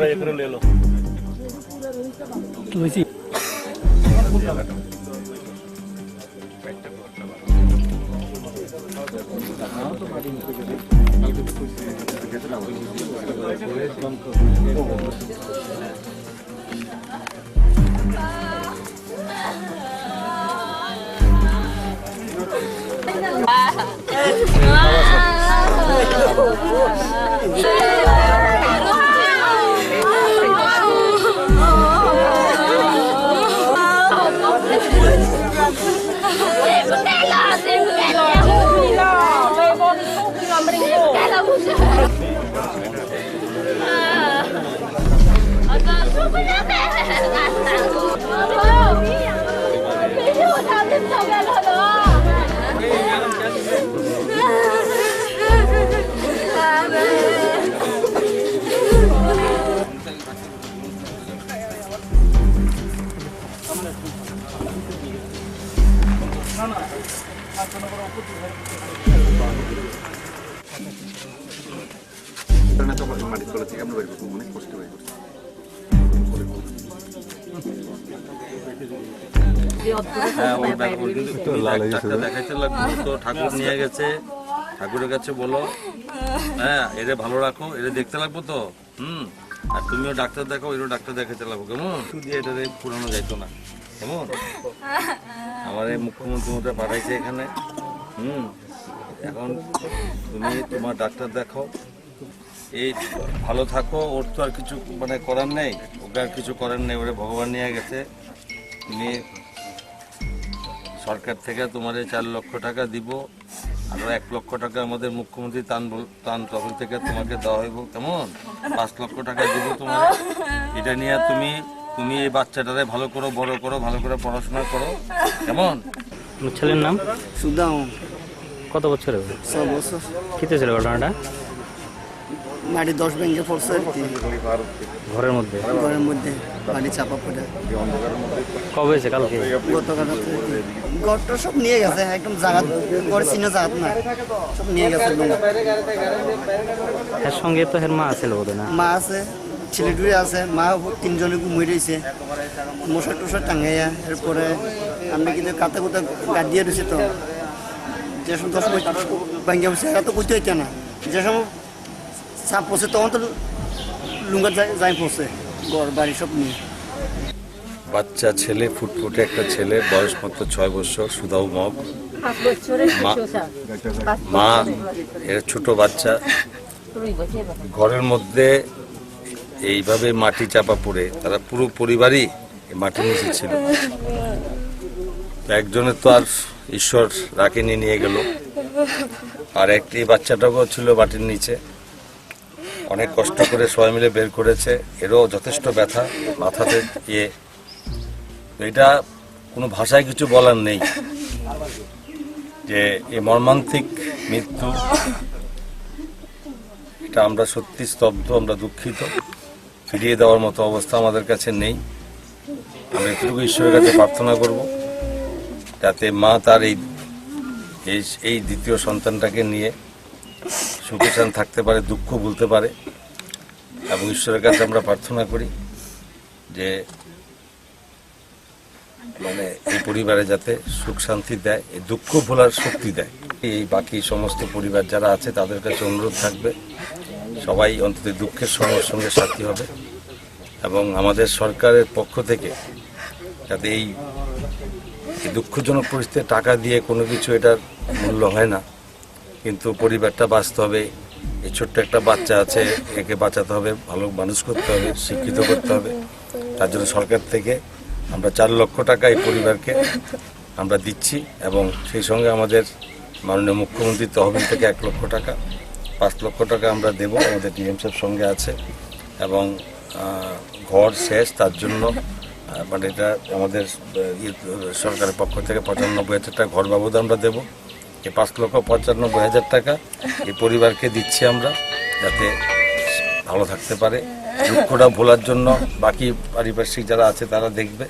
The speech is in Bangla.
थोड़ा एक ले लो মাটির তলা থেকে আমরা বের করবো অনেক কষ্ট বের করছি দেখাইতে লাগবে তো ঠাকুর নিয়ে গেছে ঠাকুরের কাছে বলো হ্যাঁ এরে ভালো রাখো এরে দেখতে লাগবো তো আর তুমিও ডাক্তার দেখো এরও ডাক্তার দেখাতে লাগবো কেমন শুধু এটা পুরানো যাইতো না কেমন আমার এই মুখ্যমন্ত্রী মধ্যে পাঠাইছে এখানে এখন তুমি তোমার ডাক্তার দেখো এই ভালো থাকো ওর তো আর কিছু মানে করার নেই ওকে আর কিছু করার নেই ওরে ভগবান নিয়ে গেছে তুমি সরকার থেকে তোমার 4 লক্ষ টাকা দিব আরো 1 লক্ষ টাকা আমাদের মুখ্যমন্ত্রী ত্রাণ তহবিল থেকে তোমাকে দেওয়া হইব কেমন 5 লক্ষ টাকা দিব তোমার এটা নিয়ে তুমি এই বাচ্চাটারে ভালো করো বড় করো ভালো করে পড়াশোনা করো কেমন ছেলের নাম সুদাম কত বছর হবে 6 বছর কিতে ছিল ঘটনাটা মাটি 10 ভেঙে পড়ছে আর কি ঘরের মধ্যে মাটি চাপা পড়ে কবে হয়েছে কালকে গতকাল ঘরটা সব নিয়ে গেছে একদম জায়গা করে চিনা জায়গা না সব নিয়ে গেছে এর সঙ্গে তো এর মা আছে বোধ না মা আছে ছেলেটুরি আছে মা 3 জনে ঘুমিয়ে রয়েছে মশা টশা টাঙ্গাইয়া এরপরে আমি কিন্তু কাতে কুতে গাড়ি দিয়ে রয়েছে তো যে সময় 10 মিনিট ভাঙ্গা বসে এত করতে হইতে না যে সময় চাপ পড়ছে তখন তো লুঙ্গা যাই পড়ছে ঘর বাড়ি সব নিয়ে বাচ্চা ছেলে ফুটফুটে একটা ছেলে বয়স মাত্র 6 বছর সুদাউ মগ মা এর ছোট বাচ্চা ঘরের মধ্যে এইভাবে মাটি চাপা পড়ে তারা পুরো পরিবারই মাটির নিচে ছিল একজনের তো আর ঈশ্বর রাখেনি নিয়ে গেল আর একটি বাচ্চাটাও ছিল মাটির নিচে অনেক কষ্ট করে সবাই মিলে বের করেছে এরও যথেষ্ট ব্যথা মাথাতে এটা কোনো ভাষায় কিছু বলার নেই যে এই মর্মান্তিক মৃত্যু এটা আমরা সত্যি স্তব্ধ আমরা দুঃখিত ফিরিয়ে দেওয়ার মতো অবস্থা আমাদের কাছে নেই আমরা এটুকু ঈশ্বরের কাছে প্রার্থনা করব যাতে মা তার এই দ্বিতীয় সন্তানটাকে নিয়ে সুখে শান্তি থাকতে পারে দুঃখ ভুলতে পারে এবং ঈশ্বরের কাছে আমরা প্রার্থনা করি যে মানে এই পরিবারে যাতে সুখ শান্তি দেয় এই দুঃখ ভোলার শক্তি দেয় এই বাকি সমস্ত পরিবার যারা আছে তাদের কাছে অনুরোধ থাকবে সবাই অন্তত দুঃখের সঙ্গে সাথী হবে এবং আমাদের সরকারের পক্ষ থেকে যাতে এই দুঃখজনক পরিস্থিতিতে টাকা দিয়ে কোনো কিছু এটার মূল্য হয় না কিন্তু পরিবারটা বাঁচতে হবে এই ছোট্ট একটা বাচ্চা আছে একে বাঁচাতে হবে ভালো মানুষ করতে হবে শিক্ষিত করতে হবে তার জন্য সরকার থেকে আমরা 4 লক্ষ টাকা এই পরিবারকে আমরা দিচ্ছি এবং সেই সঙ্গে আমাদের মাননীয় মুখ্যমন্ত্রী তহবিল থেকে 1 লক্ষ টাকা 5 লক্ষ টাকা আমরা দেব আমাদের ডিএম সাহেব সঙ্গে আছে এবং ঘর শেষ তার জন্য মানে এটা আমাদের সরকারের পক্ষ থেকে 95,000 টাকা ঘর বাবদ আমরা দেবো এই 5,95,000 টাকা এই পরিবারকে দিচ্ছি আমরা যাতে ভালো থাকতে পারে দুঃখটা ভোলার জন্য বাকি পারিপার্শ্বিক যারা আছে তারা দেখবে।